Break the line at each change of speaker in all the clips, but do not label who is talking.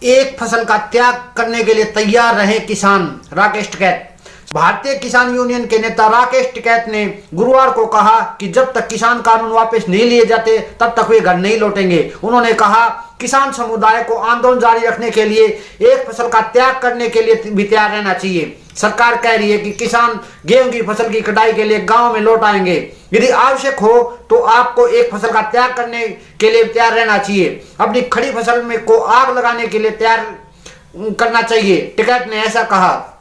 एक फसल का त्याग करने के लिए तैयार रहे किसान, राकेश टिकैत। भारतीय किसान यूनियन के नेता राकेश टिकैत ने गुरुवार को कहा कि जब तक किसान कानून वापस नहीं लिए जाते तब तक वे घर नहीं लौटेंगे। उन्होंने कहा किसान समुदाय को आंदोलन जारी रखने के लिए एक फसल का त्याग करने के लिए भी तैयार रहना चाहिए। सरकार कह रही है कि किसान गेहूं की फसल की कटाई के लिए गांव में लौट आएंगे। यदि आवश्यक हो तो आपको एक फसल का त्याग करने के लिए तैयार रहना चाहिए। अपनी खड़ी फसल में को आग लगाने के लिए तैयार करना चाहिए, टिकैत ने ऐसा कहा।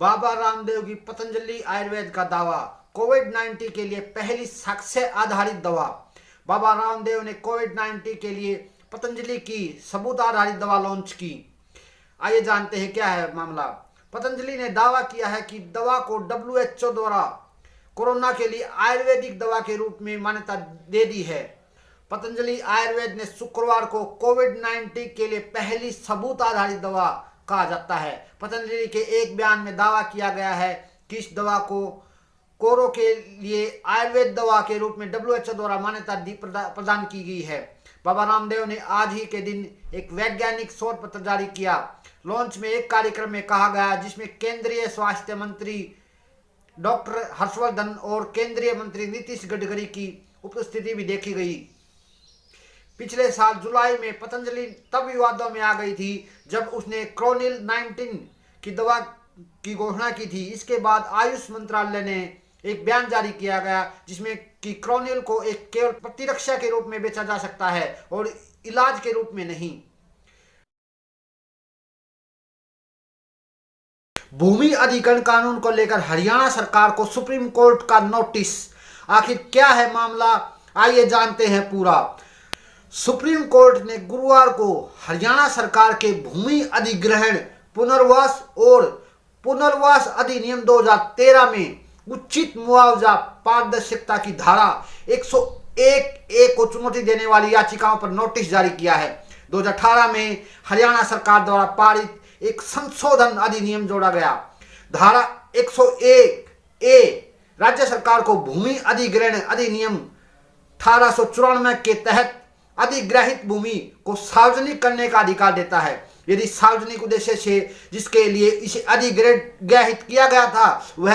बाबा रामदेव की पतंजलि आयुर्वेद का दावा, कोविड-19 के लिए पहली साक्ष्य आधारित दवा। बाबा रामदेव ने कोविड-19 के लिए पतंजलि की सबूत आधारित दवा लॉन्च की। आइए जानते हैं क्या है मामला। पतंजलि ने दावा किया है कि दवा को WHO द्वारा कोरोना के लिए आयुर्वेदिक दवा के रूप में मान्यता दे दी है। पतंजलि आयुर्वेद ने शुक्रवार को कोविड-19 के लिए पहली सबूत आधारित दवा कहा जाता है। पतंजलि के एक बयान में दावा किया गया है कि इस दवा को कोरो के लिए आयुर्वेद दवा के रूप में WHO द्वारा मान्यता प्रदान की गई है। बाबा रामदेव ने आज ही के दिन एक वैज्ञानिक शोध पत्र जारी किया। लॉन्च में एक कार्यक्रम में कहा गया जिसमें केंद्रीय स्वास्थ्य मंत्री डॉक्टर हर्षवर्धन और केंद्रीय मंत्री नीतीश गडकरी की उपस्थिति भी देखी गई। पिछले साल जुलाई में पतंजलि तब विवादों में आ गई थी जब उसने कोविड-19 की दवा की घोषणा की थी। इसके बाद आयुष मंत्रालय ने एक बयान जारी किया गया जिसमें कि क्रोनिल को एक केवल प्रतिरक्षा के रूप में बेचा जा सकता है और इलाज के रूप में नहीं। भूमि अधिग्रहण कानून को लेकर हरियाणा सरकार को सुप्रीम कोर्ट का नोटिस। आखिर क्या है मामला, आइए जानते हैं पूरा। सुप्रीम कोर्ट ने गुरुवार को हरियाणा सरकार के भूमि अधिग्रहण पुनर्वास और पुनर्वास अधिनियम 2013 में उचित मुआवजा पारदर्शिता की धारा 101A को चुनौती देने वाली याचिकाओं पर नोटिस जारी किया है। 2018 में हरियाणा सरकार द्वारा पारित एक संशोधन अधिनियम जोड़ा गया। धारा 101A राज्य सरकार को भूमि अधिग्रहण अधिनियम 1894 के तहत अधिग्रहित भूमि को सार्वजनिक करने का अधिकार देता है यदि सार्वजनिक उद्देश्य से जिसके लिए इसे अधिग्रहित किया गया था वह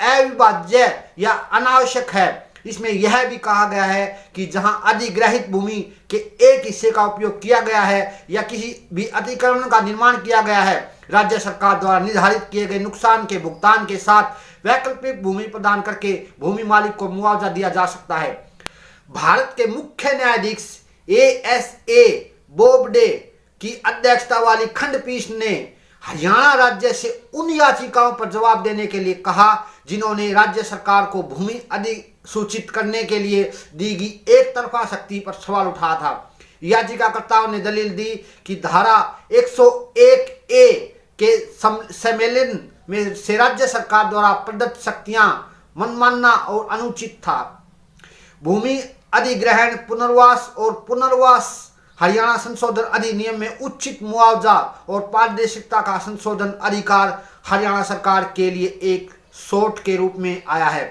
अविभाज्य या अनावश्यक है। इसमें यह भी कहा गया है कि जहां अधिग्रहित भूमि के एक हिस्से का उपयोग किया गया है या किसी भी अतिक्रमण का निर्माण किया गया है, राज्य सरकार द्वारा निर्धारित किए गए नुकसान के भुगतान के साथ वैकल्पिक भूमि प्रदान करके भूमि मालिक को मुआवजा दिया जा सकता है। भारत के मुख्य न्यायाधीश ASA बोबडे की अध्यक्षता वाली खंडपीठ ने हरियाणा राज्य से उन याचिकाओं पर जवाब देने के लिए कहा जिन्होंने राज्य सरकार को भूमि अधिसूचित करने के लिए दी गई एक तरफा शक्ति पर सवाल उठाया था। याचिकाकर्ताओं ने दलील दी कि धारा 101A के सम्मेलन में से राज्य सरकार द्वारा प्रदत्त शक्तियां मनमाना और अनुचित था। भूमि अधिग्रहण पुनर्वास और पुनर्वास हरियाणा संशोधन अधिनियम में उचित मुआवजा और पारदर्शिता का संशोधन अधिकार हरियाणा सरकार के लिए एक शोध के रूप में आया है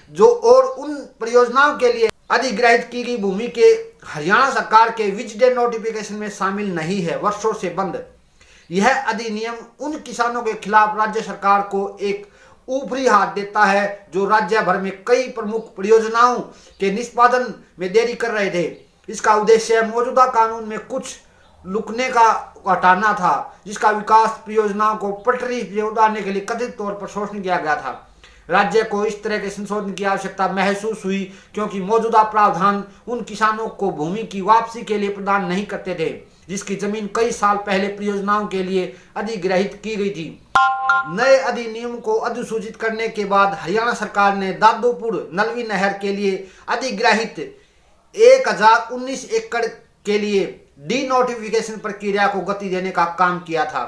जो और उन परियोजनाओं के लिए अधिग्रहित की गई भूमि के हरियाणा सरकार के विजिडेंट नोटिफिकेशन में शामिल नहीं है, वर्षों से बंद। यह अधिनियम उन किसानों के खिलाफ राज्य सरकार को एक ऊपरी हाथ देता है जो राज्य भर में कई प्रमुख परियोजनाओं के निष्पादन में देरी कर रहे थे। इसका उद्देश्य मौजूदा कानून में कुछ लुकने का हटाना था जिसका विकास परियोजनाओं को पटरी से उतारने के लिए कथित तौर पर शोषण किया गया था। राज्य को इस तरह के संशोधन की आवश्यकता महसूस हुई क्योंकि मौजूदा प्रावधान उन किसानों को भूमि की वापसी के लिए प्रदान नहीं करते थे जिसकी जमीन कई साल पहले परियोजनाओं के लिए अधिग्रहित की गई थी। नए अधिनियम को अधिसूचित करने के बाद हरियाणा सरकार ने दादूपुर नलवी नहर के लिए अधिग्रहित 1019 एकड़ के लिए डी नोटिफिकेशन प्रक्रिया को गति देने का काम किया था।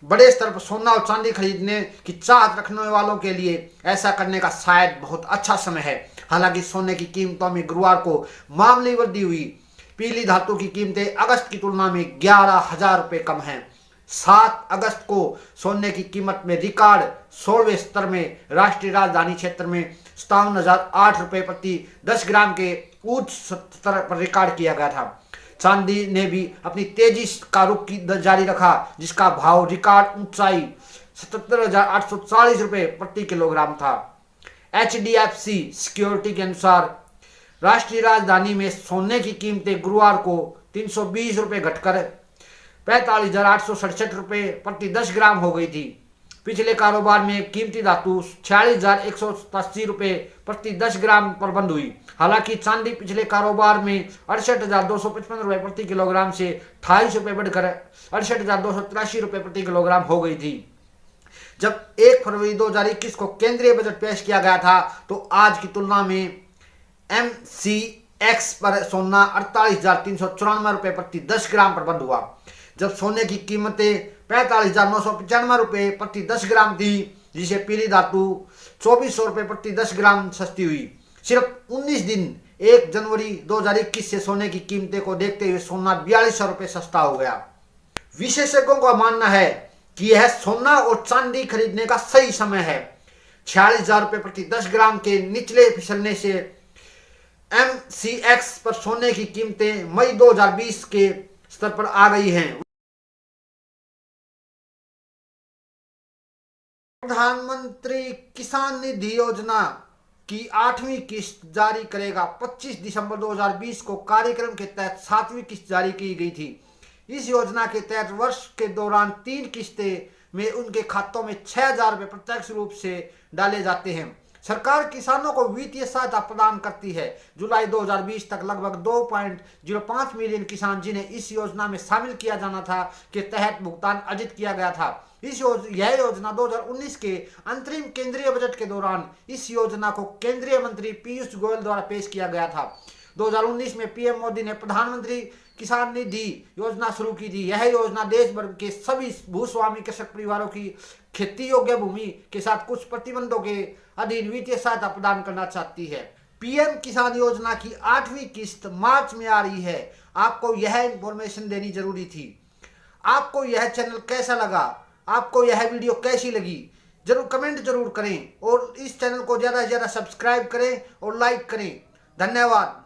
बड़े स्तर पर सोना और चांदी खरीदने की चाहत रखने वालों के लिए ऐसा करने का शायद बहुत अच्छा समय है। हालांकि सोने की कीमतों में गुरुवार को मामूली वृद्धि हुई। पीली धातु की कीमतें अगस्त की तुलना में 11,000 रुपये कम हैं। 7 अगस्त को सोने की कीमत में रिकॉर्ड 16वें स्तर में राष्ट्रीय राजधानी क्षेत्र में 57,008 रुपये प्रति 10 ग्राम के उच्च स्तर पर रिकॉर्ड किया गया था। चांदी ने भी अपनी तेजी का रुख जारी रखा, जिसका भाव रिकॉर्ड ऊंचाई 77,840 रुपये प्रति किलोग्राम था। HDFC सिक्योरिटी के अनुसार राष्ट्रीय राजधानी में सोने की कीमतें गुरुवार को 320 रुपये घटकर 45,867 रुपये प्रति 10 ग्राम हो गई थी। पिछले कारोबार में कीमती धातु 46,187 रुपये प्रति 10 ग्राम पर बंद हुई। हालांकि चांदी पिछले कारोबार में 68,255 रुपये प्रति किलोग्राम से 28 रुपये बढ़कर 68,283 रुपये प्रति किलोग्राम हो गई थी। जब 1 फरवरी 2021 को केंद्रीय बजट पेश किया गया था तो आज की तुलना में MCX पर सोना 48,394 रुपये प्रति 10 ग्राम पर बंद हुआ, जब सोने की कीमतें 45,995 रुपये प्रति 10 ग्राम थी, जिसे पीली धातु 2,400 रुपये प्रति 10 ग्राम सस्ती हुई। सिर्फ 19 दिन 1 जनवरी 2021 से सोने की कीमतें को देखते हुए सोना 4200 रुपये सस्ता हो गया। विशेषज्ञों का मानना है कि यह सोना और चांदी खरीदने का सही समय है। 46,000 रुपये प्रति 10 ग्राम के निचले फिसलने से MCX पर सोने की कीमतें मई 2020 के स्तर पर आ गई हैं। प्रधानमंत्री किसान निधि योजना की 8वीं किस्त जारी करेगा। 25 दिसंबर 2020 को कार्यक्रम के तहत 7वीं किस्त जारी की गई थी। इस योजना के तहत वर्ष के दौरान 3 किस्तें में उनके खातों में 6,000 रुपये प्रत्यक्ष रूप से डाले जाते हैं। सरकार किसानों को वित्तीय सहायता प्रदान करती है। जुलाई 2020 तक लगभग 2.05 मिलियन किसान, जिन्हें इस योजना में शामिल किया जाना था, के तहत भुगतान अर्जित किया गया था। यह योजना 2019 के अंतरिम केंद्रीय बजट के दौरान इस योजना को केंद्रीय मंत्री पीयूष गोयल द्वारा पेश किया गया था। 2019 में पीएम मोदी ने प्रधानमंत्री किसान निधि योजना शुरू की थी। यह योजना देश भर के सभी भूस्वामी कृषक परिवारों की खेती योग्य भूमि के साथ कुछ प्रतिबंधों के अधीन वित्तीय सहायता प्रदान करना चाहती है। पीएम किसान योजना की 8वीं किस्त मार्च में आ रही है। आपको यह इंफॉर्मेशन देनी जरूरी थी। आपको यह चैनल कैसा लगा, आपको यह वीडियो कैसी लगी, जरूर कमेंट जरूर करें और इस चैनल को ज़्यादा से ज़्यादा सब्सक्राइब करें और लाइक करें। धन्यवाद।